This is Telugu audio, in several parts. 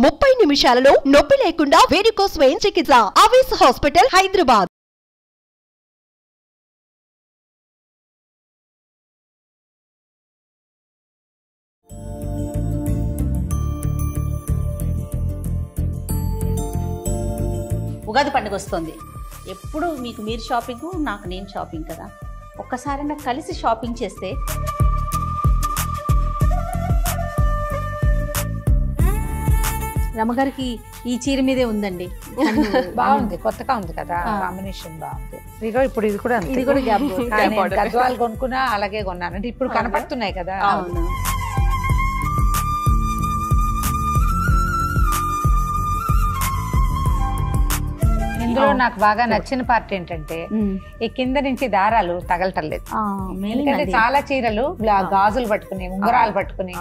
30 నిమిషాలలో నొప్పి లేకుండా వేడికోస్ వెయిన్ చికిత్స. ఆవేశ హాస్పిటల్, హైదరాబాద్. ఉగాది పండుగ వస్తుంది. ఎప్పుడు మీకు మీరు షాపింగ్, నాకు నేను షాపింగ్ కదా. ఒక్కసారైనా కలిసి షాపింగ్ చేస్తే రమగారికి ఈ చీర మీదే ఉందండి. బాగుంది, కొత్తగా ఉంది కదా, కాంబినేషన్ బాగుంది. ఇదిగో ఇప్పుడు ఇది కూడా ఇది కూడా గద్వాలు కొనుక్కున్నా అలాగే కొన్నాను. అంటే ఇప్పుడు కనపడుతున్నాయి కదా. అవును. ఇందులో నాకు బాగా నచ్చిన పార్ట్ ఏంటంటే ఈ కింద నుంచి దారాలు తగలటం లేదు. ఎందుకంటే చాలా చీరలు గాజులు పట్టుకుని, ఉంగరాలు పట్టుకుని,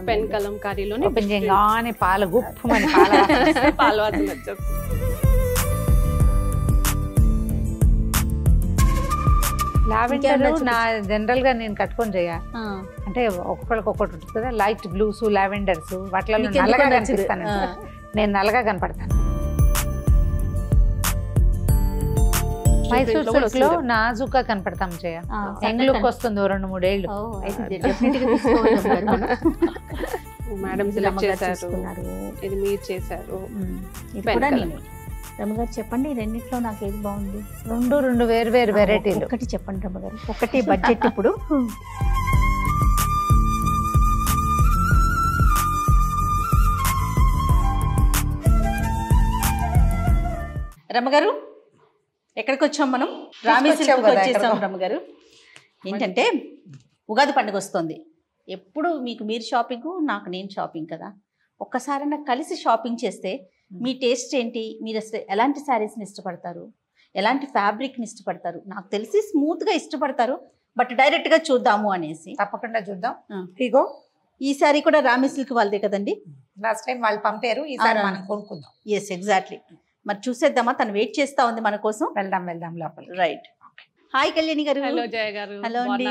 పెన్ కలంకారీలోనే ఓపెన్ చేయగానే పాలు గుప్పమని పాలు వాసన వచ్చేస్తుంది. లావెండర్ నా జనరల్ గా నేను కట్టుకొని చేయ అంటే ఒక్కొక్కరికి ఒక్కటి ఉంటుంది కదా. లైట్ బ్లూస్, లావెండర్స్ వాటిలో నల్లగా కనిపిస్తాను. నేను నల్లగా కనపడతాను. మైసూర్ సిల్క్ లో నాజుగా కనపడతాం చేయ. యంగ్ లుక్ వస్తుంది 2-3 ఏళ్ళు. మేడం సెలెక్ట్ చేశారు, ఇది మీరు చేశారు. రమగారు చెప్పండి, రెండిట్లో నాకు ఏది బాగుంది? రెండు వేరు వేరు వెరైటీలు. ఒకటి చెప్పండి రమగారు, ఒకటి బడ్జెట్. ఇప్పుడు రమగారు ఎక్కడికి వచ్చాం మనం? రామేశ్వరంకి వచ్చేసాం. రమగారు ఏంటంటే ఉగాది పండుగ వస్తుంది. ఎప్పుడు మీకు మీరు షాపింగ్, నాకు నేను షాపింగ్ కదా. ఒక్కసారైనా కలిసి షాపింగ్ చేస్తే మీ టేస్ట్ ఏంటి? మీరు అసలు ఎలాంటి శారీస్ని ఇష్టపడతారు, ఎలాంటి ఫ్యాబ్రిక్ని ఇష్టపడతారు? నాకు తెలిసి స్మూత్గా ఇష్టపడతారు, బట్ డైరెక్ట్గా చూద్దాము అనేసి. తప్పకుండా చూద్దాం. ఇగో ఈ సారీ కూడా రామి సిల్క్ వాళ్ళదే కదండి. లాస్ట్ టైం వాళ్ళు పంపారు, ఈసారి మనం కొనుక్కుందాం. Yes, exactly. మరి చూసేద్దామా, తను వెయిట్ చేస్తా ఉంది మన కోసం. వెళ్దాం లోపల. రైట్. హాయ్ కళ్యాణి గారు. హలో జయ గారు. హలో అండి.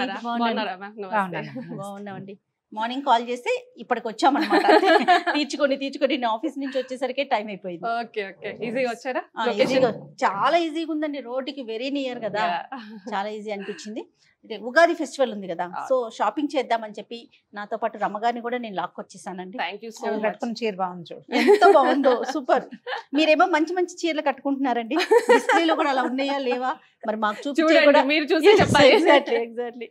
బాగున్నామండి. మార్నింగ్ కాల్ చేస్తే ఇప్పటికి వచ్చామన్నమాట. తీర్చుకొని నేను ఆఫీస్ నుంచి వచ్చేసరికి టైం అయిపోయింది. ఈజీగా వచ్చారా? చాలా ఈజీగా ఉందండి. రోడ్డుకి వెరీ నియర్ కదా, చాలా ఈజీ అనిపించింది. ఉగాది ఫెస్టివల్ ఉంది కదా, సో షాపింగ్ చేద్దామని చెప్పి నాతో పాటు రమ్మగారిని కూడా నేను లాక్కొచ్చేసానండి. చీర బాగుంది చూడు, ఎంత బాగుందో, సూపర్. మీరేమో మంచి మంచి చీరలు కట్టుకుంటున్నారండి. డిస్ప్లేలో కూడా అలా ఉన్నాయా లేవా మరి మాకు చూపించండి. ఎగ్జాక్ట్లీ.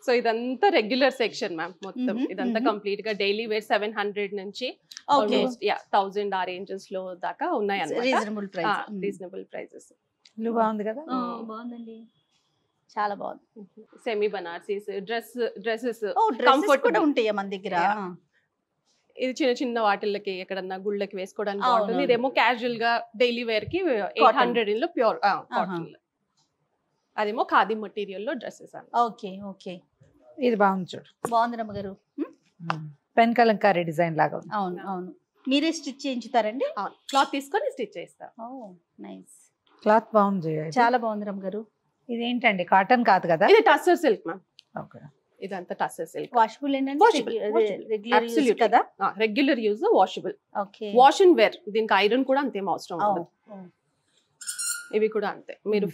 సో ఇదంతా రెగ్యులర్ సెక్షన్ మ్యామ్. మొత్తం ఇదంతా కంప్లీట్ గా డైలీ వేర్ 700 నుంచి 1000 ఆ రేంజెస్ లో దాకా ఉన్నాయి అన్నమాట. Reasonable prices. బాగుంది కదా. బాగుందండి, చాలా బాగుంది. సెమీ బనార్సీస్ డ్రెస్సెస్ కంఫర్ట్ కూడా ఉంటాయా మన దగ్గర? ఇది చిన్న వాటిల్లకి ఎక్కడన్నా గుళ్ళకి వేసుకోవడానికి బాగుంటుంది. ఇదేమో క్యాజువల్ గా డైలీ వేర్ కి 800 లో ప్యూర్ కాటన్. అదేమో ఖాదీ మెటీరియల్ లో డ్రెస్సెస్ అన్న. ఓకే. ఇది బాగుంది చూడు. బాగుంది రమ్మగారు. పెన్ కలంకారీ డిజైన్ లాగా. అవును. మీరే స్టిచ్ చేయించుతారండి? క్లాత్ తీసుకొని స్టిచ్ చేస్తారు. నైస్. క్లాత్ బాగుంది, చాలా బాగుంది రమ్మగారు. ఇదేంటంటే కాటన్ కాదు కదా, ఇది టస్సర్ సిల్క్ మ్యామ్. ఇదంతా tussar silk. Washable regular use కదా? Regular use, washable. Okay. Wash and wear. దీనికి ఐరన్ కూడా అంతేం అవసరం ఉండదు. ఇవి కూడా అంతే. మీరు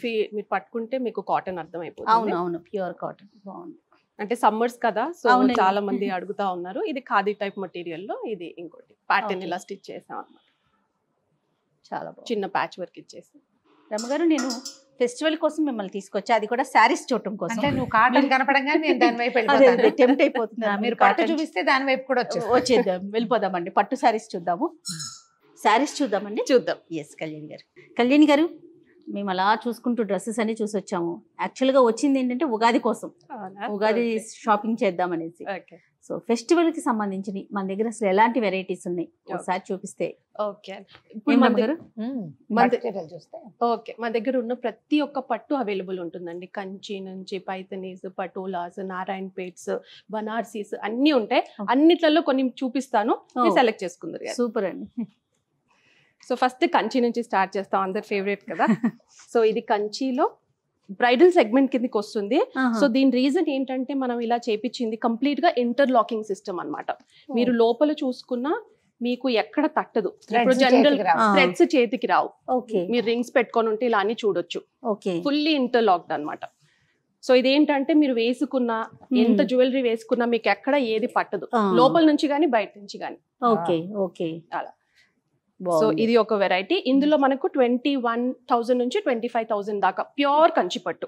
పట్టుకుంటే మీకు కాటన్ అర్థం అయిపోతుంది. అవును, ప్యూర్ కాటన్. బాగుంది. అంటే సమ్మర్స్ కదా, సో చాలా మంది అడుగుతా ఉన్నారు. ఇది ఖాదీ టైప్ మెటీరియల్ లో ఇది ఇంకోటి ప్యాటర్న్ ఇలా స్టిచ్ చేసాం అన్నమాట. చాలా బాగుంది. చిన్న ప్యాచ్ వర్క్ ఇచ్చేసి. రమగారు నేను ఫెస్టివల్ కోసం మిమ్మల్ని తీసుకొచ్చా, అది కూడా శారీస్ చూడటం కోసం. అంటే నువ్వు కాటన్ కనపడంగా నేను దాని వైపు వెళ్ళిపోతాను. టెంప్ట్ అయిపోతుంది. మీరు పట్టు చూపిస్తే దాని వైపు కూడా వచ్చేద్దాం, వెళ్ళిపోదామండి. పట్టు శారీస్ చూద్దాము. శారీస్ చూద్దామండి. చూద్దాం. ఎస్ కళ్యాణి గారు మేము అలా చూసుకుంటూ డ్రెస్సెస్ అన్ని చూసి వచ్చాము. యాక్చువల్గా వచ్చింది ఏంటంటే ఉగాది కోసం, ఉగాది షాపింగ్ చేద్దామనేసి. సో ఫెస్టివల్ కి సంబంధించి మన దగ్గర అసలు ఎలాంటి వెరైటీస్ ఉన్నాయి ఒకసారి చూపిస్తే. ఓకే, మన దగ్గర ఉన్న ప్రతి ఒక్క పట్టు అవైలబుల్ ఉంటుందండి. కంచి నుంచి పైతనీస్, పటోలాస్, నారాయణ పేట్స్, బనార్సీస్ అన్ని ఉంటాయి. అన్నిట్లలో కొన్ని చూపిస్తాను, సెలెక్ట్ చేసుకుందరు. సూపర్ అండి. సో ఫస్ట్ కంచి నుంచి స్టార్ట్ చేస్తాం, అందరి ఫేవరెట్ కదా. సో ఇది కంచిలో బ్రైడల్ సెగ్మెంట్ కిందకి వస్తుంది. సో దీని రీజన్ ఏంటంటే మనం ఇలా చేపించింది కంప్లీట్ గా ఇంటర్లాకింగ్ సిస్టమ్ అన్నమాట. మీరు లోపల చూసుకున్నా మీకు ఎక్కడ తట్టదు. ఇప్పుడు జనరల్ థ్రెడ్స్ చేతికి రావు. మీరు రింగ్స్ పెట్టుకొని ఉంటే ఇలా అని చూడొచ్చు. ఫుల్లీ ఇంటర్లాక్డ్ అన్నమాట. సో ఇదేంటంటే మీరు వేసుకున్నా ఎంత జ్యువెలరీ వేసుకున్నా మీకు ఎక్కడ ఏది పట్టదు, లోపల నుంచి గానీ బయట నుంచి గానీ. అలా. సో ఇది ఒక వెరైటీ. ఇందులో మనకు 21,000 నుంచి 25,000 దాకా ప్యూర్ కంచిపట్టు.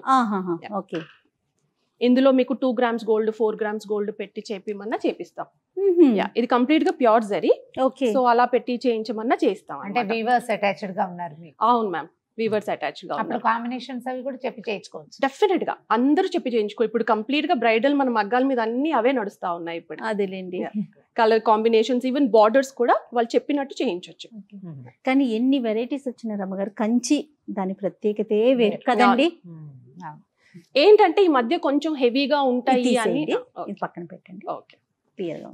ఇందులో మీకు 2 గ్రామ్స్ గోల్డ్ 4 గ్రామ్స్ గోల్డ్ పెట్టి చేపిమన్నా చేపిస్తాం. ఇది కంప్లీట్ గా ప్యూర్ జరీ. సో అలా పెట్టి చేయించమన్నా చేస్తాం. అంటే వీవర్స్ అటాచ్డ్ గా ఉన్నారు మీకు? అవును మ్యామ్, వీవర్స్ అటాచ్డ్ గా ఉన్నారు. కాంబినేషన్స్ అవి కూడా చెప్పి చేయించుకోవచ్చు. డెఫినెట్ గా అందరూ చెప్పి చేయించుకో. ఇప్పుడు కంప్లీట్ గా బ్రైడల్ మన మగ్గాల మీద అన్ని అవే నడుస్తా ఉన్నాయి ఇప్పుడు. అదేలేండి. కలర్ కాంబినేషన్స్ ఈవెన్ బార్డర్స్ కూడా వాళ్ళు చెప్పినట్టు చేయించవచ్చు. కానీ ఎన్ని వెరైటీస్ వచ్చిన రమ్మగారు, కంచి దాని ప్రత్యేకతే వేరు కదండి. ఏంటంటే ఈ మధ్య కొంచెం హెవీగా ఉంటాయి అని పక్కన పెట్టండి. ఓకే.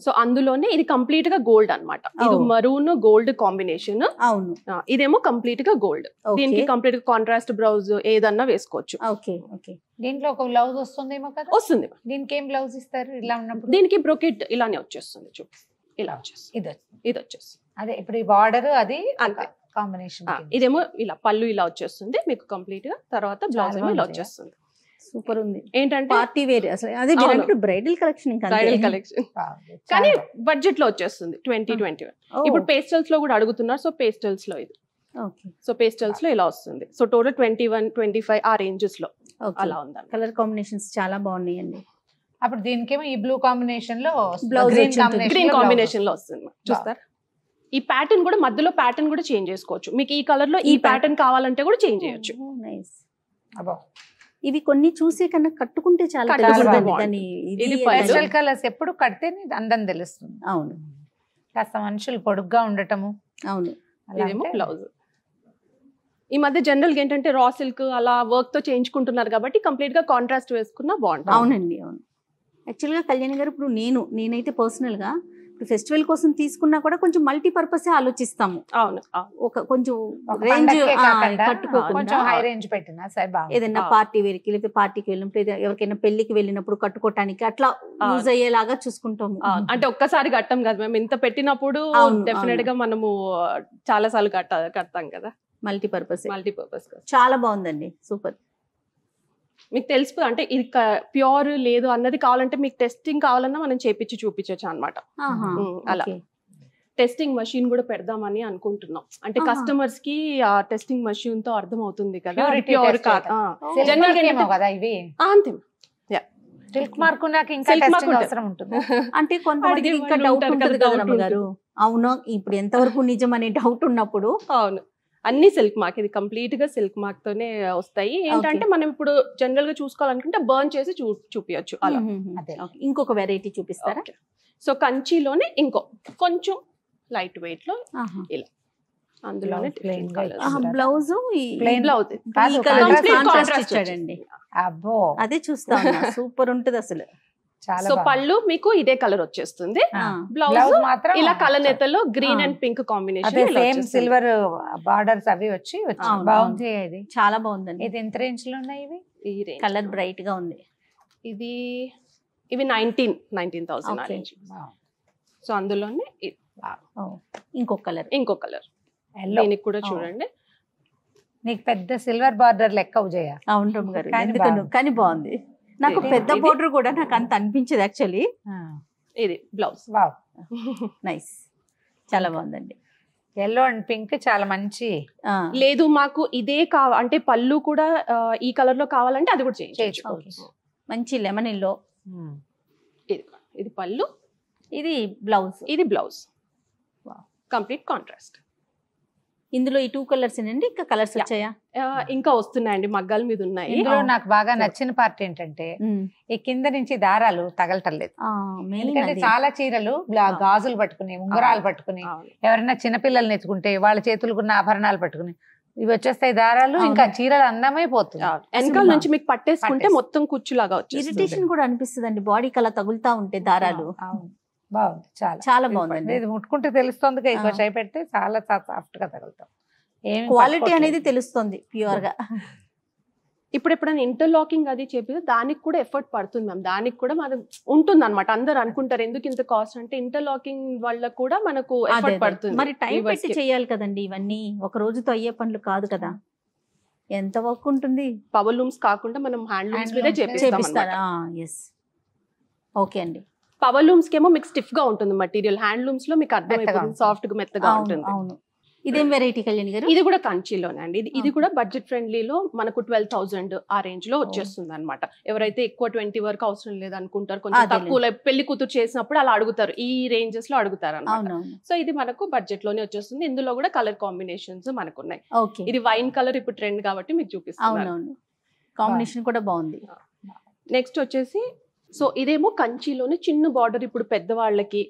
సో అందులోనే ఇది కంప్లీట్ గా గోల్డ్ అన్నమాట. ఇది మరూన్ గోల్డ్ కాంబినేషన్. అవును. ఇదేమో కంప్లీట్ గా గోల్డ్. దీనికి కంప్లీట్ గా కాంట్రాస్ట్ బ్లౌజ్ ఏదన్నా వేసుకోవచ్చు. దీంట్లో ఒక బ్లౌజ్ వస్తుందేమో కదా? వస్తుంది. దీనికి ఏం బ్లౌజ్ ఇస్తారు ఇలా ఉన్నప్పుడు? దీనికి బ్రోకెట్ ఇలానే వచ్చేస్తుంది. చూపి ఇలా వచ్చేస్తుంది. ఇది వచ్చేస్తుంది. అదే ఇప్పుడు ఈ బార్డర్ అది కాంబినేషన్. ఇదేమో ఇలా పళ్ళు ఇలా వచ్చేస్తుంది మీకు కంప్లీట్ గా. తర్వాత బ్లౌజ్ ఏమో ఇలా వచ్చేస్తుంది. సూపర్ ఉంది. ఏంటంటే పార్టీ వేర్ అసలు. అదే బ్రైడల్ కలెక్షన్. బ్రైడల్ కలెక్షన్ కానీ బడ్జెట్ లో వచ్చేస్తుంది 2021. ఇప్పుడు పేస్టల్స్ లో కూడా అడుగుతున్నారు. సో పేస్టల్స్ లో ఇది. సో పేస్టల్స్ లో ఇలా వస్తుంది. సో టోటల్ 21, 25 ఆ రేంజెస్ లో అలా ఉంది. కలర్ కాంబినేషన్స్ చాలా బాగున్నాయండి. అప్పుడు దీనికేమో ఈ బ్లూ కాంబినేషన్ లో గ్రీన్ కాంబినేషన్ లో వస్తుంది. చూస్తారు ఈ ప్యాటర్న్ కూడా మధ్యలో ప్యాటర్న్ కూడా చేంజ్ చేసుకోవచ్చు. మీకు ఈ కలర్ లో ఈ ప్యాటర్న్ కావాలంటే కూడా చేంజ్ చేయొచ్చు. ఇవి కొన్ని చూసే కన్నా కట్టుకుంటే చాలా కలర్స్ ఎప్పుడు కడితేనే అందం తెలుస్తుంది. అవును. కాస్త మనుషులు పొడుగ్గా ఉండటము. అవును. ఇదేమో బ్లౌజ్. ఈ మధ్య జనరల్ గా ఏంటంటే రా సిల్క్ అలా వర్క్ తో చేయించుకుంటున్నారు కాబట్టి కంప్లీట్ గా కాంట్రాస్ట్ వేసుకున్నా బాగుంటుంది. అవునండి. అవును. యాక్చువల్ గా కళ్యాణి గారు ఇప్పుడు నేనైతే పర్సనల్ గా ఫెస్టివల్ కోసం తీసుకున్నా కూడా కొంచెం మల్టీపర్పస్ ఆలోచిస్తాము. అవును. ఒక కొంచెం రేంజ్ కొంచెం హై రేంజ్ పెట్టినా సరే బాగుంది. ఏదైనా పార్టీ వేర్కి లేకపోతే పార్టీకి వెళ్ళినప్పుడు ఎవరికైనా పెళ్లికి వెళ్ళినప్పుడు కట్టుకోవటానికి అట్లా యూజ్ అయ్యేలాగా చూసుకుంటాము. అంటే ఒక్కసారి కట్టం కదా మేము, ఇంత పెట్టినప్పుడు డెఫినెట్ గా మనము చాలా సార్లు కడతాం కదా. మల్టీపర్పస్ చాలా బాగుందండి. సూపర్. మీకు తెలిసిపోయి అంటే ఇది ప్యూర్ లేదు అన్నది కావాలంటే మీకు టెస్టింగ్ కావాలన్నా మనం చేపించి చూపించవచ్చు అనమాట. అలా టెస్టింగ్ మషిన్ కూడా పెడదామని అనుకుంటున్నాం. అంటే కస్టమర్స్ కి ఆ టెస్టింగ్ మషిన్ తో అర్థం అవుతుంది కదా ప్యూర్ కాదు. అంతే. సిల్క్ మార్క్ ఇంకా అవసరం ఉంటుంది. అంటే కొంతమంది ఇంకా డౌట్ ఉంటుంది కదా రమ్మగారు. అవును, ఇప్పుడు ఎంతవరకు నిజం అనే డౌట్ ఉన్నప్పుడు. అవును, అన్ని సిల్క్ మార్క్. ఇది కంప్లీట్ గా సిల్క్ మార్క్ తోనే వస్తాయి. ఏంటంటే మనం ఇప్పుడు జనరల్ గా చూసుకోవాలనుకుంటే బర్న్ చేసి చూపించచ్చు. అలా ఇంకొక వెరైటీ చూపిస్తారా? సో కంచిలోనే కొంచెం లైట్ వెయిట్ లో ఇలా అందులోనే బ్లౌజ్ ఇచ్చాడండి. అబ్బో, అదే చూస్తా సూపర్ ఉంటది అసలు. సో పళ్ళు మీకు ఇదే కలర్ వచ్చేస్తుంది. బ్లౌజ్ మాత్రం ఇలా కలర్ నేతల్లో green and pink combination, same silver borders అవి వచ్చి బాగుంది. ఇది చాలా బాగుందండి. ఇది ఎంత రేంజ్ లో ఉన్నాయి ఇవి? ఈ రేంజ్ కలర్ బ్రైట్ గా ఉంది. ఇవి 19,000 రేంజ్. సో అందులోనే ఇంకొక కలర్ దీనికి కూడా చూడండి. నీకు పెద్ద సిల్వర్ బార్డర్ లెక్క ఉజయ. అవును రమ్మ గారు, ఎందుకను కానీ బాగుంది. నాకు పెద్ద బోర్డర్ కూడా నాకు అంత అనిపించదు యాక్చువల్లీ. ఇది బ్లౌజ్. వావ్, నైస్, చాలా బాగుందండి. ఎల్లో అండ్ పింక్ చాలా మంచి. లేదు మాకు ఇదే అంటే పళ్ళు కూడా ఈ కలర్ లో కావాలంటే అది కూడా చేయించుకోవచ్చు. మంచి లెమన్ ఎల్లో. ఇది పళ్ళు, ఇది బ్లౌజ్. Complete contrast. ఇందులో ఈ 2 కలర్స్ అండి, ఇంకా కలర్స్ వచ్చాయా? ఇంకా వస్తున్నాయండి, మగ్గాల మీద ఉన్నాయి. ఇందులో నాకు బాగా నచ్చిన పార్ట్ ఏంటంటే ఈ కింద నుంచి దారాలు తగలటలేదు. ఎందుకంటే చాలా చీరలు గాజులు పట్టుకుని ఉంగరాలు పట్టుకుని ఎవరైనా చిన్నపిల్లలు నెచ్చుకుంటే వాళ్ళ చేతులకు ఆభరణాలు పట్టుకుని ఇవి వచ్చేస్తాయి దారాలు, ఇంకా చీరలు అందమైపోతుంది. వెనకాల నుంచి మీకు పట్టేసుకుంటే మొత్తం కుచ్చులాగా వచ్చేస్తుంది. ఇరిటేషన్ కూడా అనిపిస్తుంది అండి, బాడీకి అలా తగులుతా ఉంటే దారాలు. బాగుంది, చాలా బాగుందండి. ఇది ముట్టుకుంటే తెలుస్తుంది, ఇంకో చేయి పెడితే చాలా సాఫ్ట్ గా తగులుతాం. క్వాలిటీ అనేది తెలుస్తుంది ప్యూర్ గా. ఇప్పుడు ఎప్పుడైనా ఇంటర్లాకింగ్ అది చేపిస్తే దానికి కూడా ఎఫర్ట్ పడుతుంది మ్యామ్, దానికి కూడా మనం ఉంటుంది అనమాట. అందరు అనుకుంటారు ఎందుకు ఇంత కాస్ట్ అంటే ఇంటర్లాకింగ్ వల్ల కూడా మనకు ఎఫర్ట్ పడుతుంది. మరి టైం పెట్టి చేయాలి కదండి ఇవన్నీ, ఒక రోజుతో అయ్యే పనులు కాదు కదా, ఎంత వర్క్ ఉంటుంది. పవర్ లూమ్స్ కాకుండా మనం హ్యాండ్ లూమ్స్ మీదే చేపిస్తారా? ఎస్, ఓకే అండి. పవర్ లూమ్స్ కేమో మీకు స్టిఫ్ గా ఉంటుంది మెటీరియల్, హ్యాండ్ లూమ్స్ లో మీకు అర్థమైపోతుంది సాఫ్ట్ గా మెత్తగా ఉంటుంది. అవును. ఇదేం వెరైటీ కళ్యాణి గారు? ఇది కూడా కంచిలోనే అండి. ఇది కూడా బడ్జెట్ ఫ్రెండ్లీలో మనకు 12,000 ఆ రేంజ్ లో వచ్చేస్తుంది అనమాట. ఎవరైతే ఎక్కువ 20 వరకు అవసరం లేదు అనుకుంటారు, కొంచెం తక్కువ పెళ్లి కూతురు చేసినప్పుడు అలా అడుగుతారు, ఈ రేంజెస్ లో అడుగుతారు అనమాట. సో ఇది మనకు బడ్జెట్ లోనే వచ్చేస్తుంది. ఇందులో కూడా కలర్ కాంబినేషన్స్ మనకు ఉన్నాయి. ఇది వైన్ కలర్ ఇప్పుడు ట్రెండ్ కాబట్టి మీకు చూపిస్తాను. కాంబినేషన్ కూడా బాగుంది. నెక్స్ట్ వచ్చేసి సో ఇదేమో కంచిలోనే చిన్న బార్డర్, ఇప్పుడు పెద్దవాళ్ళకి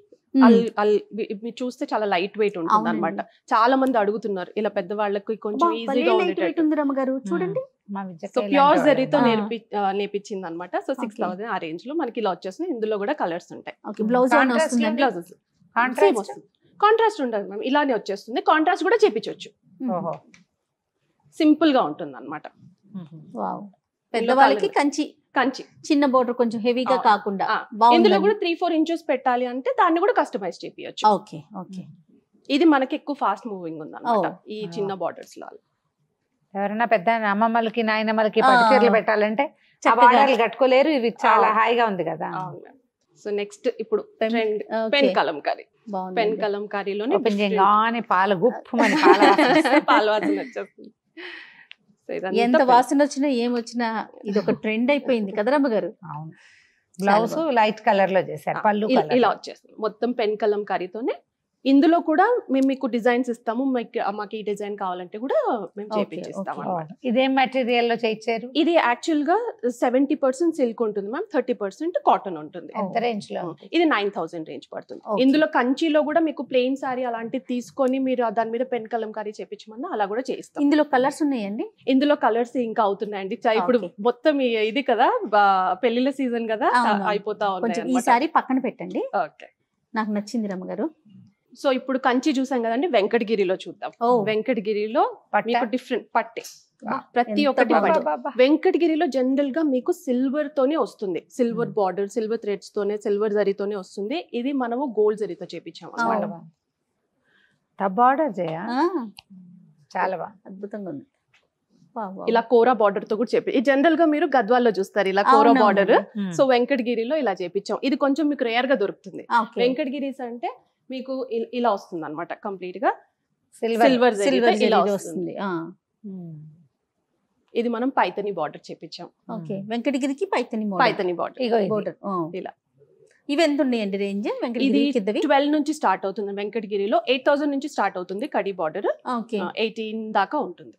మీరు చూస్తే చాలా లైట్ వెయిట్ ఉంటుంది అనమాట. చాలా మంది అడుగుతున్నారు ఇలా పెద్దవాళ్ళకి కొంచెం ఈజీగా ఉండేటట్టు. చూడండి, సో ప్యూర్ జరీతో నేర్పించింది అనమాట. సో 6,000 ఆ రేంజ్ లో మనకి ఇలా వచ్చేస్తుంది. ఇందులో కూడా కలర్స్ ఉంటాయి. కాంట్రాస్ట్ ఉంటుంది మ్యామ్, ఇలానే వచ్చేస్తుంది. కాంట్రాస్ట్ కూడా చేపించవచ్చు, సింపుల్ గా ఉంటుంది అనమాట. పెద్దవాళ్ళకి కంచి చిన్న బోర్డర్ కొంచెం హెవీగా కాకుండా ఇందులో కూడా 3-4 ఇంచెస్ పెట్టాలి అంటే దాన్ని కూడా కస్టమైజ్ చేపియొచ్చు. Okay okay. ఇది మనకి ఎక్కువ ఫాస్ట్ మూవింగ్ ఉంది అన్నమాట ఈ చిన్న బార్డర్స్ లో. ఎవరైనా పెద్ద అమ్మమ్మలకి నాయనమ్మలకి పట్టు చీరలు పెట్టాలంటే బార్డర్లు కట్టుకోలేరు, ఇవి చాలా హాయిగా ఉంది కదా. సో నెక్స్ట్ ఇప్పుడు పెన్ కలంకారీ. పెన్ కలంకారీలోనే పాల గుప్పు పాల వాసన వచ్చేస్తుంది. ఎంత వాసన వచ్చినా ఏమొచ్చినా ఇది ఒక ట్రెండ్ అయిపోయింది కదా రమ్మ గారు. అవును. బ్లౌజ్ లైట్ కలర్ లో చేశారు, పళ్ళు ఇలా వచ్చేస్తుంది మొత్తం పెన్ కలంకారీతోనే. ఇందులో కూడా మేము మీకు డిజైన్స్ ఇస్తాము, మాకు ఈ డిజైన్ కావాలంటే కూడా మేము చేపిస్తాము. ఇదేం మెటీరియల్ లో చేయించారు? ఇది యాక్చువల్ గా 70% సిల్క్ ఉంటుంది మ్యామ్, 30% కాటన్ ఉంటుంది. ఎంత రేంజ్ లో? ఇది 9,000 రేంజ్ పడుతుంది. ఇందులో కంచిలో కూడా మీకు ప్లెయిన్ సారీ అలాంటివి తీసుకొని మీరు దాని మీద పెన్ కలంకారీ చేపించమన్నా అలా కూడా చేయిస్తాం. ఇందులో కలర్స్ ఉన్నాయండి? ఇందులో కలర్స్ ఇంకా అవుతున్నాయండి. ఇప్పుడు మొత్తం ఇది కదా పెళ్లిళ్ళ సీజన్ కదా, అయిపోతా ఉన్నాయి. ఈ సారీ పక్కన పెట్టండి, నాకు నచ్చింది రమ్మ గారు. సో ఇప్పుడు కంచి చూసాం కదండి, వెంకటగిరిలో చూద్దాం. వెంకటగిరిలో మీకు డిఫరెంట్ పట్టే ప్రతి ఒక్కటి. వెంకటగిరిలో జనరల్ గా మీకు సిల్వర్ తోనే వస్తుంది, సిల్వర్ బార్డర్, సిల్వర్ థ్రెడ్స్ తోనే, సిల్వర్ జరీతోనే వస్తుంది. ఇది మనము గోల్డ్ జరీతో చేపించాము అన్నమాట. చాలా బాగా అద్భుతంగా ఉంది. ఇలా కోరా బార్డర్ తో కూడా చేపి, జనరల్ గా మీరు గద్వాల్లో చూస్తారు ఇలా కోరా బార్డర్. సో వెంకటగిరిలో ఇలా చేపించాం. ఇది కొంచెం మీకు రేర్ గా దొరుకుతుంది. వెంకటగిరీస్ అంటే మీకు ఇలా వస్తుంది అనమాట, కంప్లీట్ గా సిల్వర్ ఇలా వస్తుంది. ఇది మనం పైతని బార్డర్ చేపించాం. వెంకటగిరికి పైతని బార్డర్ ఇలా. ఇవి ఎంత ఉన్నాయండి రేంజ్? ఇది 12 నుంచి స్టార్ట్ అవుతుంది వెంకటగిరిలో. 8,000 నుంచి స్టార్ట్ అవుతుంది కడి బార్డర్, 18 దాకా ఉంటుంది.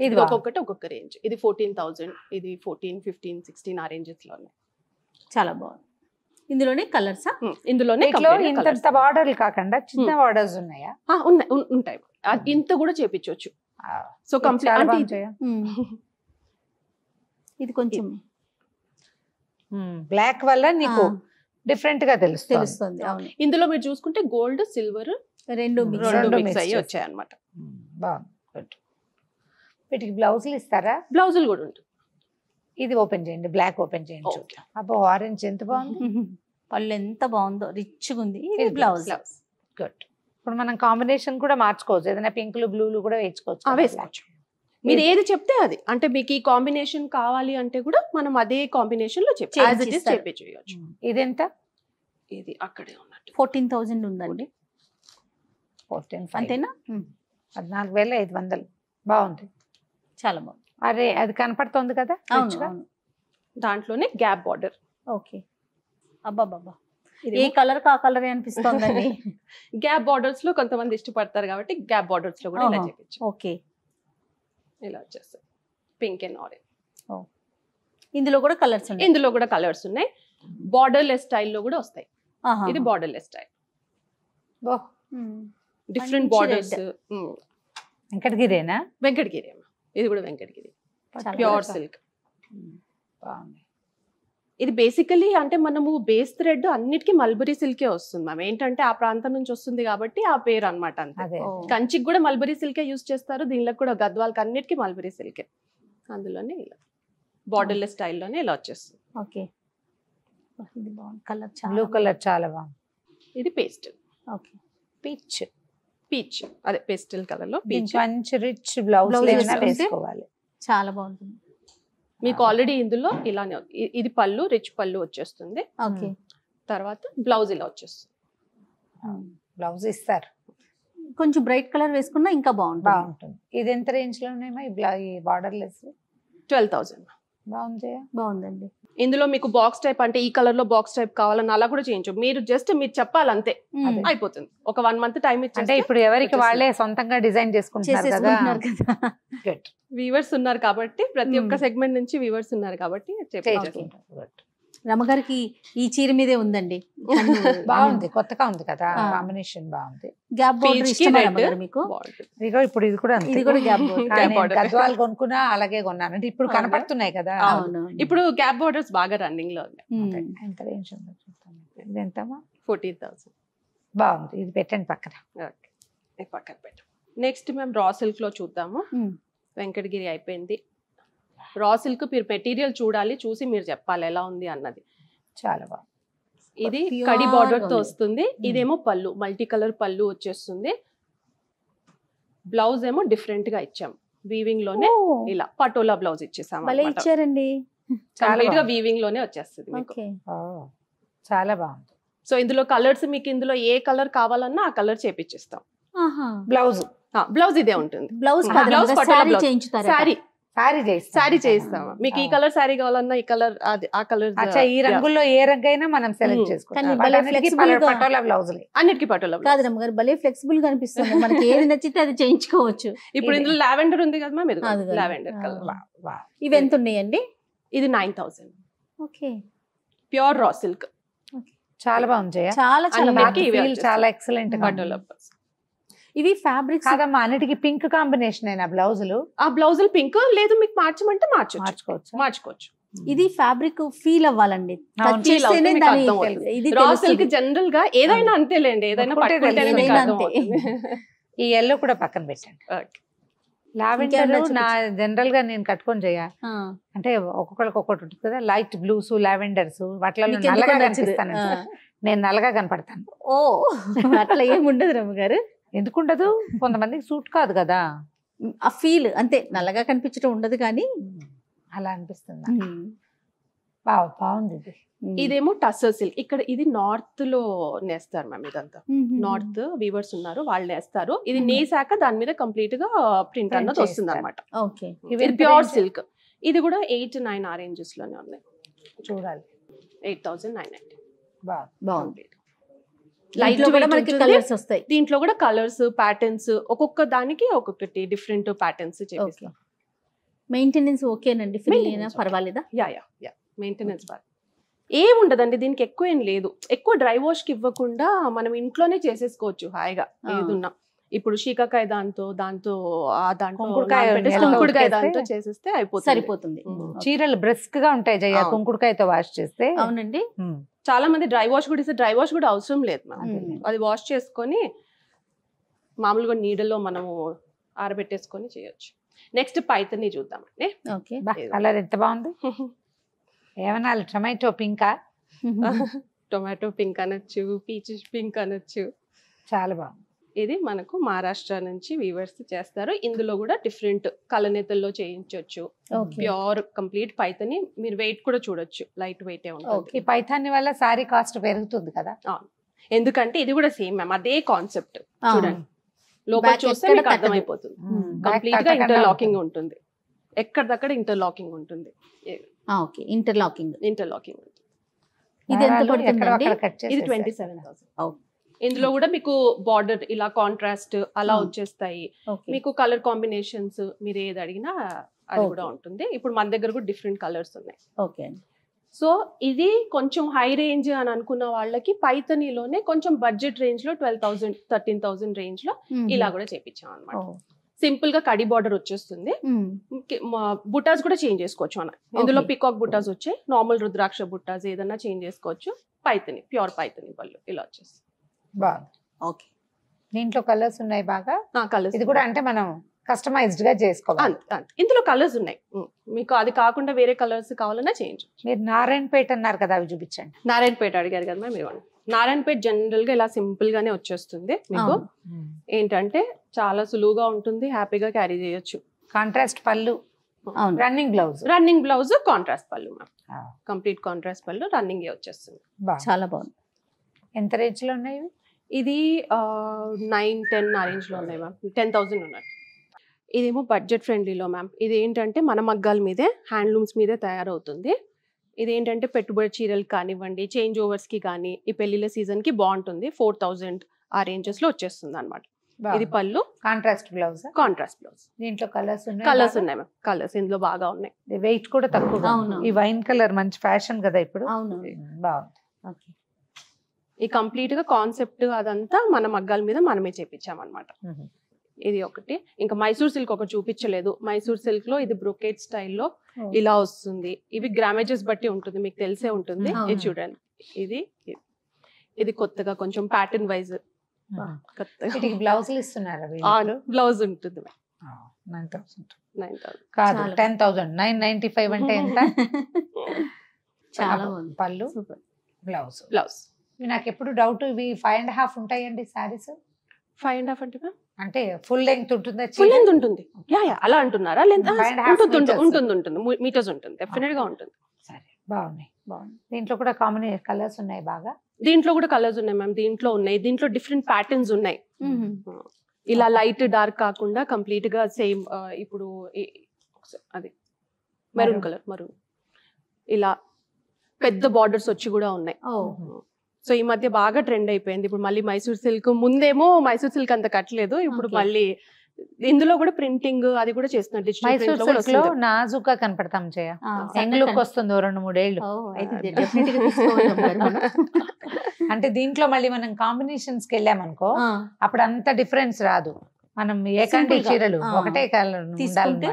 ఇది ఒక్కొక్క రేంజ్. ఇది 14,000, ఇది 14, 15, 16 ఆ రేంజెస్ లో. చాలా బాగుంది. ఇందులోనే కలర్స్? ఇందులోనే ఇంత బార్డర్లు కాకుండా చిన్న బార్డర్స్ ఉన్నాయా? ఉంటాయి, ఇంత కూడా చేపించవచ్చు. సో కంప్లీట్ ఇది కొంచెం బ్లాక్ వల్ల నీకు డిఫరెంట్ గా తెలుస్తుంది. ఇందులో మీరు చూసుకుంటే గోల్డ్ సిల్వర్ రెండు మిక్స్ అయ్యి వచ్చాయి అన్నమాట. బాగుంది. వీటికి బ్లౌజులు ఇస్తారా? బ్లౌజులు కూడా ఉంటుంది. ఇది ఓపెన్ చేయండి, బ్లాక్ ఓపెన్ చేయండి. అబ్బో ఆరెంజ్ ఎంత బాగుంది, పళ్ళు ఎంత బాగుందో, రిచ్గా ఉంది. ఇది బ్లౌజ్. గుడ్. ఇప్పుడు మనం కాంబినేషన్ కూడా మార్చుకోవచ్చు, ఏదైనా పింకులు బ్లూలు కూడా వేసుకోవచ్చు. మీరు ఏది చెప్తే అది, అంటే మీకు ఈ కాంబినేషన్ కావాలి అంటే కూడా మనం అదే కాంబినేషన్ లో చెప్పచ్చు. ఇదెంత? ఇది అక్కడే ఉన్నట్టు 14,000 ఉందండి. 14,500 అంతేనా? 14,500. బాగుంది, చాలా బాగుంది. అరే అది కనపడుతుంది కదా. దాంట్లోనే గ్యాప్ బార్డర్. ఓకే. అబ్బాబ్బా, ఏ కలర్ కా కలర్ అనిపిస్తోందండి. గ్యాప్ బార్డర్స్ లో కొంతమంది ఇష్టపడతారు కాబట్టి గ్యాప్ బార్డర్స్ లో కూడా ఇలా చేపించు. ఓకే. ఇలా వచ్చేస్తాయి పింక్ అండ్ ఆరెంజ్. ఇందులో కూడా కలర్స్ ఉన్నాయి? ఇందులో కూడా కలర్స్ ఉన్నాయి. బార్డర్ లెస్ స్టైల్లో కూడా వస్తాయి. ఇది borderless style, different borders. వెంకటగిరేనా? వెంకటగిరి. ఇది కూడా వెంకటగిరి ప్యూర్ సిల్క్. ఇది బేసికలీ అంటే మనము బేస్ థ్రెడ్ అన్నిటికీ మల్బరీ సిల్కే వస్తుంది మ్యామ్. ఏంటంటే ఆ ప్రాంతం నుంచి వస్తుంది కాబట్టి ఆ పేరు అనమాట. అంతే. కంచికి కూడా మల్బరీ సిల్కే యూజ్ చేస్తారు, దీనిలో కూడా గద్వాల్కి అన్నిటికీ మల్బరీ సిల్కే. అందులోనే ఇలా బార్డర్లెస్ స్టైల్లోనే ఇలా వచ్చేస్తుంది. ఓకే, ఇది బాగుంది కలర్, బ్లూ కలర్ చాలా బాగుంది. ఇది పేస్ట్ ఓకే, పీచ్ అదే పేస్టల్ కలర్ లో పీచ్. మంచి రిచ్ బ్లౌజ్ వేసుకుంటే వేసుకోవాలి. చాలా బాగుంటుంది. మీకు ఆల్రెడీ ఇందులో ఇలానే ఇది పళ్ళు, రిచ్ పళ్ళు వచ్చేస్తుంది. ఓకే, తర్వాత బ్లౌజ్ ఇలా వచ్చేస్తుంది. బ్లౌజ్ ఇస్తారు, కొంచెం బ్రైట్ కలర్ వేసుకున్నా ఇంకా బాగుంటుంది. ఇది ఎంత రేంజ్ లో ఉన్నాయి ఈ బార్డర్లెస్? 12,000. బాగుంది, బాగుందండి. ఇందులో మీకు బాక్స్ టైప్ అంటే ఈ కలర్ లో బాక్స్ టైప్ కావాలని అలా కూడా చేయించు. మీరు చెప్పాలంతే, అయిపోతుంది. ఒక 1 month టైం ఇచ్చి. అంటే ఇప్పుడు ఎవరికి వాళ్ళే సొంతంగా డిజైన్ చేసుకుంటున్నారు కదా. వీవర్స్ ఉన్నారు కాబట్టి, ప్రతి ఒక్క సెగ్మెంట్ నుంచి వీవర్స్ ఉన్నారు కాబట్టి రమగారికి ఈ చీర మీదే ఉందండి. బాగుంది, కొత్తగా ఉంది కదా, కాంబినేషన్ బాగుంది. గ్యాప్ బోర్డర్ ఇష్టమా రమగారు మీకు? ఇదిగో ఇప్పుడు ఇది కూడా గ్యాప్ బోర్డర్. గద్వాలు కొనుక్కున్నా అలాగే కొన్నాను. అంటే ఇప్పుడు కనపడుతున్నాయి కదా. ఇప్పుడు గ్యాప్ బోర్డర్స్ బాగా రన్నింగ్ లో ఉంది. ఎంత రేంజ్ ఉందో చూద్దాం. ఇది ఎంతమా? 14,000. బాగుంది, ఇది పెట్టండి పక్కన. పక్కన పెట్టు. నెక్స్ట్ మేము రా సిల్క్ లో చూద్దాము. వెంకటగిరి అయిపోయింది. రా సిల్క్ మీరు మెటీరియల్ చూడాలి, చూసి మీరు చెప్పాలి ఎలా ఉంది అన్నది. చాలా బాగుంది. ఇది కడి బార్డర్ తో వస్తుంది. ఇదేమో పళ్ళు, మల్టీ కలర్ పళ్ళు వచ్చేస్తుంది. బ్లౌజ్ ఏమో డిఫరెంట్ గా ఇచ్చాం, వీవింగ్ లోనే ఇలా పటోలా బ్లౌజ్ ఇచ్చేసాం. ఇచ్చారండి, కంప్లీట్ గా వీవింగ్ లోనే వచ్చేస్తుంది మీకు. చాలా బాగుంది. సో ఇందులో కలర్స్ మీకు ఇందులో ఏ కలర్ కావాలన్నా ఆ కలర్ చేపిచ్చిస్తాం. బ్లౌజ్ ఇదే ఉంటుంది. బ్లౌజ్ సారీ చేయిస్తాము. మీకు ఈ కలర్ సారీ కావాలన్నా ఈ కలర్, ఆ కలర్, ఈ రంగుల్లో ఏ రంగు అయినా మనం సెలెక్ట్ చేసుకోవాలి. అన్నిటికీ పటోలా కాదు రమ్మగారు, భలే ఫ్లెక్సిబుల్ గా అనిపిస్తుంది. మనకి ఏది నచ్చితే అది చేయించుకోవచ్చు. ఇప్పుడు ఇందులో లావెండర్ ఉంది కదా మ్యామ్, ఇది లావెండర్ కలర్. ఇవి ఎంత ఉన్నాయండి? ఇది 9,000. Okay, pure raw silk. చాలా బాగుంది, చాలా చాలా ఎక్సలెంట్. పటోలా ఇవి ఫ్యాబ్రిక్ కాదమ్మా, అన్నిటికీ పింక్ కాంబినేషన్ అయినా బ్లౌజులు. ఆ బ్లౌజులు పింక్, లేదు మీకు మార్చమంటే మార్చుకోవచ్చు. ఇది ఫ్యాబ్రిక్ ఫీల్ అవ్వాలండి. రా సిల్క్ జనరల్ గా ఏదైనా అంతేలేండి, ఏదైనా ఈ ఎల్లో కూడా పక్కన పెట్టండి. లావెండర్ నా జనరల్ గా నేను కట్టుకొని అంటే ఒక్కొక్కరికి ఒక్కొక్కటి ఉంటుంది కదా, లైట్ బ్లూస్, లావెండర్స్, వాటిలో నల్లగా కనిపిస్తాను. నేను నల్లగా కనపడతాను. ఓ అట్లా ఏముండదు రమ్మగారు. ఎందుకుండదు, కొంతమందికి సూట్ కాదు కదా ఆ ఫీల్. అంతే, నల్లగా కనిపించడం ఉండదు కానీ అలా అనిపిస్తుంది. బాగుంది ఇది. ఇదేమో టస్సర్ సిల్క్. ఇక్కడ ఇది నార్త్ లో నేస్తారు మ్యామ్. ఇదంతా నార్త్ వీవర్స్ ఉన్నారు, వాళ్ళు నేస్తారు. ఇది నేసాక దాని మీద కంప్లీట్ గా ప్రింట్ అన్నది వస్తుంది అనమాట. ఇది ప్యూర్ సిల్క్. ఇది కూడా 8-9 ఆ రేంజెస్ లోనే ఉన్నాయి. చూడాలి. 8,990. బాగుంది. లైట్ కూడా మనకి కలర్స్ వస్తాయి. దీంట్లో కూడా కలర్స్, ప్యాటర్న్స్, ఒక్కొక్క దానికి ఒక్కొక్కటి డిఫరెంట్ ప్యాటర్న్స్ చేపిస్తాం. మెయింటెనెన్స్ ఓకేనండి, పర్వాలేదా? యా మెయింటెనెన్స్ ఏముండదండి దీనికి, ఎక్కువ ఏం లేదు. ఎక్కువ డ్రై వాష్ కి ఇవ్వకుండా మనం ఇంట్లోనే చేసేసుకోవచ్చు హాయిగా ఏదున్నా. ఇప్పుడు శీకాకాయ దాంతో కుంకుడుకాయ దాంతో చేసేస్తే సరిపోతుంది. చీరలు బ్రిస్క్ గా ఉంటాయి జయ, కుంకుడుకాయతో వాష్ చేస్తే. అవునండి, చాలా మంది డ్రై వాష్ కూడా ఇస్తే, డ్రై వాష్ కూడా అవసరం లేదు మ్యామ్. అది వాష్ చేసుకొని మామూలుగా నీడలో మనము ఆరబెట్టేసుకొని చేయొచ్చు. నెక్స్ట్ పైతని చూద్దామండి. కలర్ ఎంత బాగుంది. ఏమన్నా టొమాటో పింకా? టొమాటో పింక్ అనొచ్చు, పీచ్ పింక్ అనొచ్చు. చాలా బాగుంది. ఇది మనకు మహారాష్ట్ర నుంచి వీవర్స్ చేస్తారు. ఇందులో కూడా డిఫరెంట్ కలనేతల్లో చేయించవచ్చు. Pure complete Paithani. మీరు వెయిట్ కూడా చూడొచ్చు, లైట్ వెయిట్ ఉంటుంది. ఈ పైతాని వల్ల సారీ కాస్ట్ పెరుగుతుంది కదా. ఎందుకంటే ఇది కూడా సేమ్ మ్యామ్, అదే కాన్సెప్ట్. చూడండి లోపల చూస్తే మీకు అర్థమైపోతుంది. కంప్లీట్ గా ఇంటర్లాకింగ్ ఉంటుంది, ఎక్కడిదక్కడ ఇంటర్లాకింగ్ ఉంటుంది. ఇంటర్లాకింగ్ ఉంటుంది. ఇది ఎంత పడుతుంది? ఇది 27,000. ఇందులో కూడా మీకు బార్డర్ ఇలా కాంట్రాస్ట్ అలా వచ్చేస్తాయి. మీకు కలర్ కాంబినేషన్స్ మీరు ఏది అడిగినా అది కూడా ఉంటుంది. ఇప్పుడు మన దగ్గర కూడా డిఫరెంట్ కలర్స్ ఉన్నాయి. సో ఇది కొంచెం హై రేంజ్ అని అనుకున్న వాళ్ళకి పైతనీలోనే కొంచెం బడ్జెట్ రేంజ్ లో 12,000 13,000 రేంజ్ లో ఇలా కూడా చేపించాం అనమాట. సింపుల్ గా కడి బార్డర్ వచ్చేస్తుంది. బుటాస్ కూడా చేంజ్ చేసుకోవచ్చు అన్న. ఇందులో పికాక్ బుటాస్ వచ్చాయి, నార్మల్ రుద్రాక్ష బుటాస్ ఏదన్నా చేంజ్ చేసుకోవచ్చు. పైతని, ప్యూర్ పైతని పళ్ళు ఇలా వచ్చేసి బాగుంది. దీంట్లో కలర్స్ ఉన్నాయి బాగా. కలర్స్ ఇది కూడా అంటే మనం కస్టమైజ్డ్ గా చేసుకోవాలి. ఇందులో కలర్స్ ఉన్నాయి, మీకు అది కాకుండా వేరే కలర్స్ కావాలన్నా చేంజ్. మీరు నారాయణపేట అన్నారు కదా, అవి చూపించండి. నారాయణపేట అడిగారు కదా మ్యామ్, ఇవ్వండి. నారాయణపేట జనరల్ గా ఇలా సింపుల్ గానే వచ్చేస్తుంది మీకు. ఏంటంటే చాలా సులువుగా ఉంటుంది, హ్యాపీగా క్యారీ చేయొచ్చు. కాంట్రాస్ట్ పళ్ళు, రన్నింగ్ బ్లౌజ్, కాంట్రాస్ట్ పళ్ళు మ్యామ్. కంప్లీట్ కాంట్రాస్ట్ పళ్ళు, రన్నింగ్ వచ్చేస్తుంది. చాలా బాగుంది. ఎంత రేంజ్ లో ఉన్నాయి ఇవి? ఇది 9-10 ఆ రేంజ్ లో ఉన్నాయి మ్యామ్. 10,000 ఉన్నట్టు. ఇదేమో బడ్జెట్ ఫ్రెండ్లీలో మ్యామ్. ఇది ఏంటంటే మన మగ్గాల మీదే, హ్యాండ్లూమ్స్ మీదే తయారవుతుంది. ఇది ఏంటంటే పెట్టుబడి చీరలు కానివ్వండి, చేంజ్ ఓవర్స్ కి కానీ, ఈ పెళ్లిళ్ళ సీజన్ కి బాగుంటుంది. 4,000 ఆ రేంజెస్ లో వచ్చేస్తుంది అనమాట. ఇది పళ్ళు, కాంట్రాస్ట్ బ్లౌజ్. దీంట్లో కలర్స్ ఉన్నాయి మ్యామ్. కలర్స్ ఇందులో బాగా ఉన్నాయి. వెయిట్ కూడా తక్కువ. ఈ వైన్ కలర్ మంచి ఫ్యాషన్ కదా ఇప్పుడు. అవును, బాగుంది. ఈ కంప్లీట్ గా కాన్సెప్ట్ అదంతా మన మగ్గాల మీద మనమే చేపించామన్నమాట. ఇది ఒకటి. ఇంకా మైసూర్ సిల్క్ ఒకటి చూపించలేదు. మైసూర్ సిల్క్ లో ఇది బ్రొకేట్ స్టైల్లో ఇలా వస్తుంది. ఇవి గ్రామేజెస్ బట్టి ఉంటుంది, మీకు తెలిసే ఉంటుంది. ఇది చూడండి, ఇది కొత్తగా కొంచెం ప్యాటర్న్ వైజ్ బ్లౌజులు ఇస్తున్నారు. బ్లౌజ్ ఉంటుంది 9,000 కాదు, 10,000. 995 అంటే ఎంత? చాలా బాగుంది. పళ్ళు, బ్లౌజ్. నాకు ఎప్పుడు డౌట్, ఇవి 5.5 ఉంటాయండి సారీస్? 5.5 అంటే అంటే ఫుల్ లెంగ్త్ ఉంటుందా? ఫుల్ లెంగ్త్ ఉంటుంది. అలా అంటున్నారా? ఉంటుంది, మీటర్స్ ఉంటుంది, డెఫినెట్ గా ఉంటుంది. సరే, బాగున్నాయి. దీంట్లో కూడా కాంబినేషన్ కలర్స్ ఉన్నాయి బాగా. దీంట్లో కూడా కలర్స్ ఉన్నాయి మ్యామ్. దీంట్లో డిఫరెంట్ ప్యాటర్న్స్ ఉన్నాయి. ఇలా లైట్ డార్క్ కాకుండా కంప్లీట్ గా సేమ్. ఇప్పుడు అది మెరూన్ కలర్, ఇలా పెద్ద బార్డర్స్ వచ్చి కూడా ఉన్నాయి. సో ఈ మధ్య బాగా ట్రెండ్ అయిపోయింది. ఇప్పుడు మళ్ళీ మైసూర్ సిల్క్, ముందేమో మైసూర్ సిల్క్ అంత కట్టలేదు, ఇప్పుడు మళ్ళీ ఇందులో కూడా ప్రింటింగ్ అది కూడా చేస్తున్నారు. మైసూర్ సిల్క్ లో నాజుగా కనపడతాం చేయ, యంగ్ లుక్ వస్తుంది 2-3 ఏళ్ళు. అంటే దీంట్లో మళ్ళీ మనం కాంబినేషన్స్ కి వెళ్ళామనుకో, అప్పుడు అంత డిఫరెన్స్ రాదు. మనం ఏకంటి చీరలు ఒకటే కలర్ ఉండాలన్నమాట.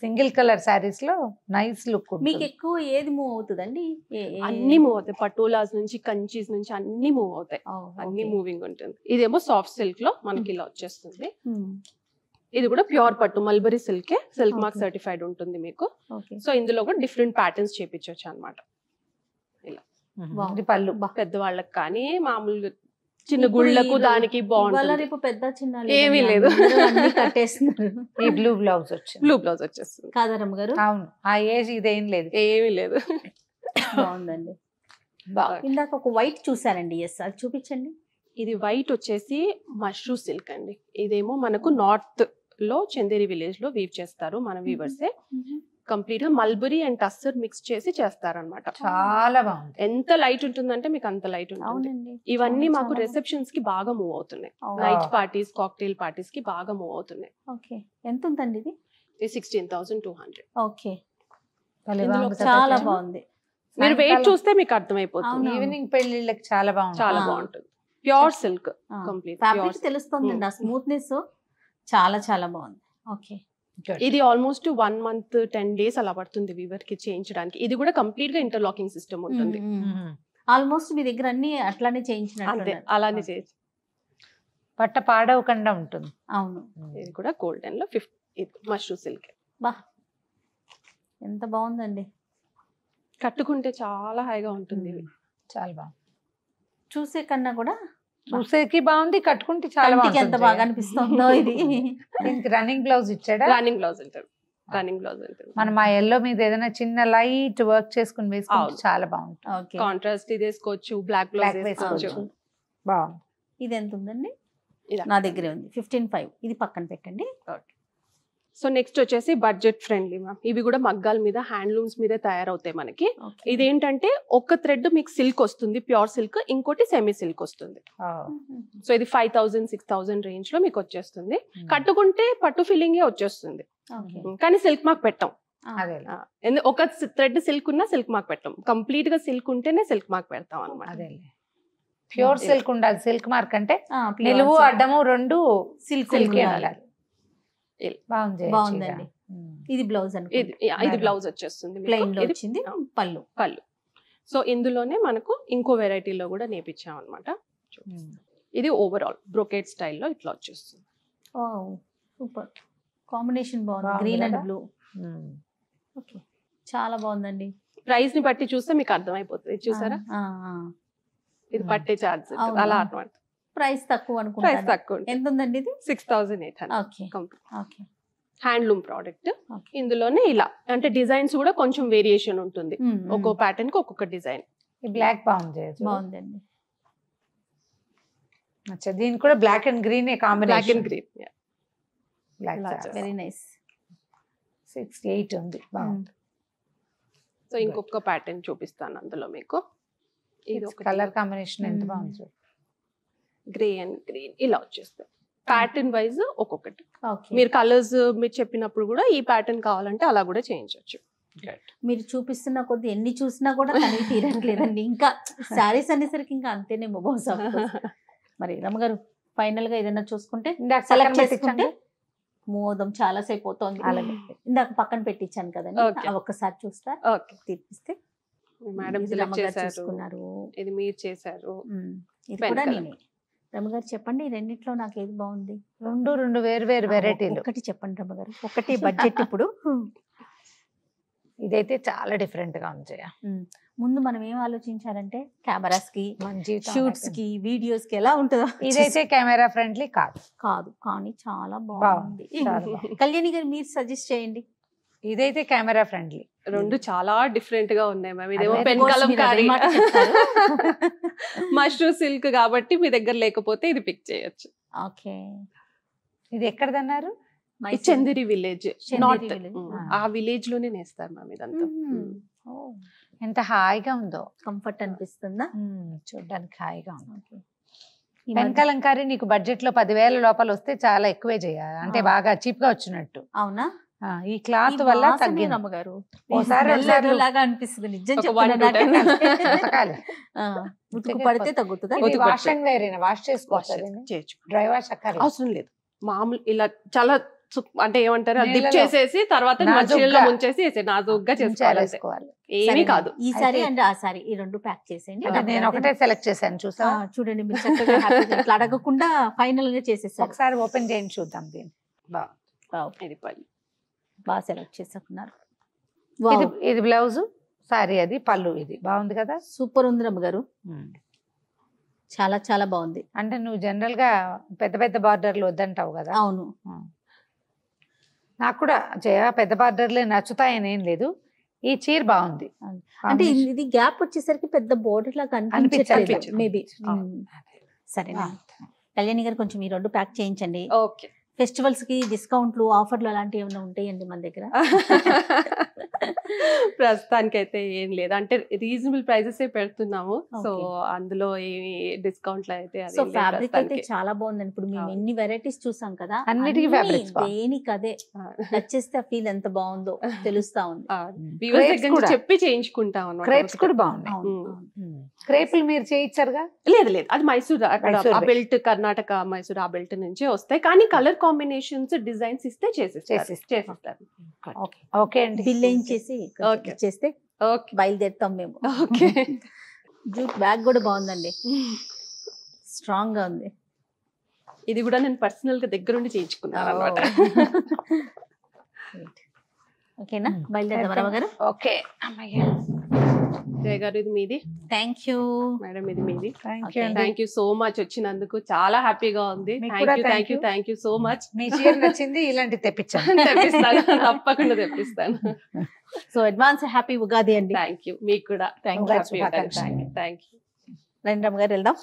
సింగిల్ కలర్ సారీస్ లో నైస్ లుక్. మీకు ఎక్కువ ఏది మూవ్ అవుతుందండి? అన్ని మూవ్ అవుతాయి. పటోలాస్ నుంచి, కంచీస్ నుంచి అన్ని మూవ్ అవుతాయి. అన్ని మూవింగ్ ఉంటుంది. ఇదేమో సాఫ్ట్ సిల్క్ లో మనకి ఇలా వచ్చేస్తుంది. ఇది కూడా ప్యూర్ పట్టు మల్బరీ సిల్కే, సిల్క్ మార్క్ సర్టిఫైడ్ ఉంటుంది మీకు. సో ఇందులో కూడా డిఫరెంట్ ప్యాటర్న్స్ చేపించవచ్చు అనమాట. ఇలా పళ్ళు పెద్దవాళ్ళకి కానీ, మామూలుగా చిన్న గుళ్ళకు దానికి బాగుంటుంది. పెద్ద చిన్న ఏమీ లేదు, కట్టేస్తున్నారు. ఈ బ్లూ బ్లౌజ్ వచ్చేస్తుంది కాదరమ్మ గారు. అవును, ఆ ఏజ్ ఇదేం లేదు, ఏమీ లేదు. బాగుందండి. ఇందాక ఒక వైట్ చూసానండి, ఎస్ అది చూపించండి. ఇది వైట్ వచ్చేసి మష్రూ సిల్క్ అండి. ఇదేమో మనకు నార్త్ లో చందేరి విలేజ్ లో వీవ్ చేస్తారు మన వీవర్సే. కంప్లీట్ గా మల్బరీ అండ్ టస్సర్ మిక్స్ చేసి చేస్తారనమాట. చాలా బాగుంది. ఎంత లైట్ ఉంటుందంటే మీకు అంత లైట్ ఉంటుంది. ఇవన్నీ మాకు రిసెప్షన్స్ కి బాగా మూవ్ అవుతున్నాయి. నైట్ పార్టీస్, కాక్టైల్ పార్టీస్ కి బాగా మూవ్ అవుతున్నాయి. ఓకే, ఎంత ఉందండి ఇది? 16,200. ఓకే, చాలా బాగుంది. మీరు వెయిట్ చూస్తే మీకు అర్థమైపోతుంది. ఈవినింగ్ పెళ్లిళ్ళకి చాలా బాగుంటుంది. ప్యూర్ సిల్క్, కంప్లీట్ ఫ్యాబ్రిక్ తెలుస్తుంది, ఆ స్మూత్నెస్ చాలా చాలా బాగుంది. ఓకే, ఇది ఆల్మోస్ట్ 1 month 10 days అలా పడుతుంది వీవర్ కి చేయించడానికి. ఇది కూడా కంప్లీట్ గా ఇంటర్లాకింగ్ సిస్టమ్ ఉంటుంది. ఆల్మోస్ట్ మీ దగ్గర అన్ని అట్లానే చేయించినట్టు, అలానే చేయించి పట్ట పాడవకుండా ఉంటుంది. అవును, ఇది కూడా గోల్డెన్ లో 50 మష్రూ సిల్క్. బా, ఎంత బాగుందండి. కట్టుకుంటే చాలా హాయిగా ఉంటుంది. చాలా బాగుంది. చూసే కన్నా కూడా చూసేకి బాగుంది, కట్టుకుంటే చాలా బాగుంది. ఎంత బాగా అనిపిస్తుందో ఇది. దీనికి రన్నింగ్ బ్లౌజ్ ఇచ్చాడా? రన్నింగ్ బ్లౌజ్ ఉంటుంది. మనం ఆ ఎల్లో మీద ఏదైనా చిన్న లైట్ వర్క్ చేసుకుని వేసుకుంటే చాలా బాగుంటుంది. కాంట్రాస్ట్ ఇది వేసుకోవచ్చు, బ్లాక్ బ్లౌజ్ వేసుకోవచ్చు. బాగుంది. ఇది ఎంత ఉందండి? నా దగ్గరే ఉంది 15,500. ఇది పక్కన పెట్టండి. సో నెక్స్ట్ వచ్చేసి బడ్జెట్ ఫ్రెండ్లీ మ్యామ్. ఇవి కూడా మగ్గాల మీద, హ్యాండ్లూమ్స్ మీద తయారవుతాయి మనకి. ఇదేంటంటే ఒక థ్రెడ్ మీకు సిల్క్ వస్తుంది, ప్యూర్ సిల్క్, ఇంకోటి సెమీ సిల్క్ వస్తుంది. సో ఇది 5,000-6,000 రేంజ్ లో మీకు వచ్చేస్తుంది. కట్టుకుంటే పట్టు ఫీలింగే వచ్చేస్తుంది, కానీ సిల్క్ మార్క్ పెట్టాం. ఒక థ్రెడ్ సిల్క్ ఉన్నా సిల్క్ మార్క్ పెట్టాం. కంప్లీట్ గా సిల్క్ ఉంటేనే సిల్క్ మార్క్ పెడతాం అనమాట. ప్యూర్ సిల్క్ ఉండాలి. సిల్క్ మార్క్ అంటే నిలువు అడ్డము రెండు సిల్క్ ఉండాలి. బాగుందండి. ఇది బ్లౌజ్ ఇది బ్లౌజ్ వచ్చేస్తుంది, ప్లెయిన్ లో వచ్చింది. పళ్ళు. సో ఇందులోనే మనకు ఇంకో వెరైటీలో కూడా నేర్పించాం అనమాట. ఇది ఓవరాల్ బ్రోకేట్ స్టైల్లో ఇట్లా వచ్చేస్తుంది. సూపర్. కాంబినేషన్ బాగుంది, బాగుంది గ్రీన్ అండ్ కదా? బ్లూ. ఓకే, చాలా బాగుందండి. ప్రైస్ ని బట్టి చూస్తే మీకు అర్థమైపోతుంది. చూసారా, ఇది పట్టే చార్జ్ అవును. అలా అన్నమాట. ప్రైస్ తక్కువ ప్రైస్ అనుకుంటాను. తక్కువ ఎంత ఉందండి ఇది? 6800. Okay okay handloom product. Okay. ఇందులోనే ఇలా అంటే డిజైన్స్ కూడా కొంచెం వేరియేషన్ ఉంటుంది. ఒక్కో ప్యాటర్న్ కి ఒక్కొక్క డిజైన్. ఈ బ్లాక్ బాగుంది. బాగుందండి. అచ్చా, దీనికి కూడా black and green black combination. And green. Black very nice. 68 ఉంది, బాగుంది. సో ఇంకొక ప్యాటర్న్ చూపిస్తాను అందులో మీకు. ఇది ఒక కలర్ కాంబినేషన్ ఎంత బాగుంది. గ్రే అండ్ గ్రీన్ ఇలా వచ్చేస్తాయి. ప్యాటర్న్ వైజ్ ఒక్కొక్కటి. ఓకే, మీరు కలర్స్ మీరు చెప్పినప్పుడు కూడా ఈ ప్యాటర్న్ కావాలంటే అలా కూడా చేయించవచ్చు. మీరు చూపిస్తున్న కొద్ది ఎన్ని చూసినా కూడా తనకి తీరట్లేదండి. ఇంకా శారీస్ అనేసరికి ఇంకా అంతేనేమో బహుశా. మరి రమ్మగారు ఫైనల్ గా ఏదైనా చూసుకుంటే సెలెక్ట్ చేసుకుంటే మోదం చాలా సేపు అవుతోంది. అలాగే ఇందాక పక్కన పెట్టించాను కదండి, Okay. ఒక్కసారి చూస్తారు, ఓకే తీపిస్తే. మేడం ఇది సెలెక్ట్ రమ్మగారు చేశారు, చూసుకున్నారు. ఇది మీరు చేశారు. ఇది Pen కూడా colour. నేనే. రమ్మగారు చెప్పండి, ఈ రెండిట్లో నాకు ఏది బాగుంది? రెండు వేరు వేరు వెరైటీలు. ఒకటి చెప్పండి రమ్మగారు, ఒకటి బడ్జెట్ ఇప్పుడు. ఇదైతే చాలా డిఫరెంట్ గా ఉంది. ముందు మనం ఏం ఆలోచించాలంటే కెమెరాస్ కి, మన జీవితం షూట్స్ కి, వీడియోస్ కి ఎలా ఉంటుందో. ఇదైతే కెమెరా ఫ్రెండ్లీ కాదు. కాదు కానీ చాలా బాగుంది, బాగుంది. చాలా బాగుంది. కళ్యాణి గారు మీరు సజెస్ట్ చేయండి. ఇదైతే కెమెరా ఫ్రెండ్లీ. రెండు చాలా డిఫరెంట్ గా ఉన్నాయి మ్యామ్. ఇదేమో అదే పెన్ course కలం మీరు అదే కారీ, మాట చెప్తారు. మష్రూమ్ సిల్క్ కాబట్టి మీ దగ్గర లేకపోతే ఇది పిక్ చేయొచ్చు. ఓకే, ఇది ఎక్కడదన్నారు? ఈ Chanderi village, Chanderi north. village. ఆ విలేజ్ లోనే నేస్తారు మ్యామ్ ఇదంతా. ఎంత హాయిగా ఉందో. కంఫర్ట్ అనిపిస్తుందా? చూడ్డానికి హాయిగా ఉంది. Okay. ఈ పెన్ మధ్య- కలంకారీ నీకు బడ్జెట్ లో 10,000 లోపల వస్తే చాలా ఎక్కువే చేయాలి, అంటే బాగా చీప్ గా వచ్చినట్టు. అవునా? ఈ క్లాత్ వల్ల తగ్గింది. రమ్మగారు ఓసారి లాగా అనిపిస్తుంది. నిజం ఒక చెప్తున్నా 1 to 10. నాకే. ఉతకాలి. ఉతుకు పడితే తగ్గుతుందా? ఇది వాష్ అండ్ వేర్, వాష్ చేసుకోవచ్చు. చేయొచ్చు. డ్రై వాష్ అక్కర్లేదు. అవసరం లేదు. మామూలు ఇలా చాలా అంటే ఏమంటారు, డిప్ నీళ్ళలో చేసేసి తర్వాత నాజూగ్గా మంచినీళ్ళలో ముంచేసి నాజూగ్గా చేసుకోవాలి. చేసుకోవాలి. ఏమీ సరే, కాదు. ఈ సారీ అయితే- అండ్ ఆ సారీ ఈ రెండు ప్యాక్ చేసేయండి. అంటే నేను ఒకటే సెలెక్ట్ చేశాను, చూసా. చూడండి మీరు చక్కగా హ్యాపీగా ఇట్లా అడగకుండా ఫైనల్ గా చేసేసారు. ఒకసారి ఓపెన్ చేయండి చూద్దాం దీన్ని. ఇది పళ్ళు. బాగా సెలెక్ట్ చేసుకున్నారు. ఇది బ్లౌజ్, సారీ అది పళ్ళు. ఇది బాగుంది కదా? సూపర్ ఉంది రమ్మగారు, చాలా చాలా బాగుంది. అంటే నువ్వు జనరల్ గా పెద్ద పెద్ద బార్డర్లు వద్దంటావు కదా. అవును, నాకు కూడా పెద్ద బార్డర్లే నచ్చుతాయని ఏం లేదు. ఈ చీర బాగుంది. అంటే ఇది గ్యాప్ వచ్చేసరికి పెద్ద బోర్డర్ లాగా అనిపించట్లేదు అనిపించదు. మేబీ. సరేనా కళ్యాణి గారు, కొంచెం ఈ రెండు ప్యాక్ చేయించండి. ఓకే. ఫెస్టివల్స్ కి డిస్కౌంట్లు, ఆఫర్లు అలాంటివి ఏమైనా ఉంటాయండి మన దగ్గర? ప్రస్తుతానికి అయితే ఏం లేదు, అంటే రీజనబుల్ ప్రైజెస్ పెడుతున్నాము. So Okay. అందులో ఏమి డిస్కౌంట్లు అయితే సో ఫ్యాబ్రిక్ అయితే చాలా బాగుందండి. ఇప్పుడు మేము ఎన్ని వెరైటీస్ చూసాం కదా, అన్నిటికీ fabrics బాగుంది. దేనికి అదే నచ్చేస్తే ఆ ఫీల్ ఎంత బాగుందో తెలుస్తా ఉంది. Crepes కూడా. చెప్పి చేయించుకుంటాం అన్నమాట. క్రేప్స్ కూడా బాగున్నాయి. అవును, ఉమ్. అవును. క్రేపులు మీరు చేయించారుగా? లేదు లేదు, అది మైసూర్, అక్కడ మైసూర్ ఆ బెల్ట్ కర్ణాటక మైసూర్ ఆ బెల్ట్ నుంచే వస్తాయి. కానీ కలర్ కాంబినేషన్స్ డిజైన్స్ ఇస్తే చేసిస్తారు. ఓకే అండి. బిల్ వేయించేసి Okay. చేస్తే ఓకే బయలుదేరుతాం మేము. ఓకే. జూట్ బ్యాగ్ కూడా బాగుందండి, స్ట్రాంగ్ గా ఉంది. ఇది కూడా నేను పర్సనల్ గా దగ్గరుండి చేయించుకున్నాను అన్నమాట. ఓకేనా, బయలుదేరదాం రమ్మగారు? ఓకే అమ్మయ్య. జయ గారు ఇది మీది, థ్యాంక్ యూ మేడం ఇది మీది. థ్యాంక్ యూ అండి. థ్యాంక్ యూ సో మచ్ వచ్చినందుకు, చాలా హ్యాపీగా ఉంది. మీకు థ్యాంక్ కూడా you, thank you, thank you. Thank you so much. మీ చీర నచ్చింది, ఇలాంటి తెప్పించాను. తెప్పిస్తాను, తప్పకుండా తెప్పిస్తాను. సో అడ్వాన్స్ హ్యాపీ ఉగాది అండి. థ్యాంక్ యూ, మీకు కూడా Thank you. ఉగాది శుభాకాంక్షలు. Thank you. రండి రమ్మగారు వెళ్దాం.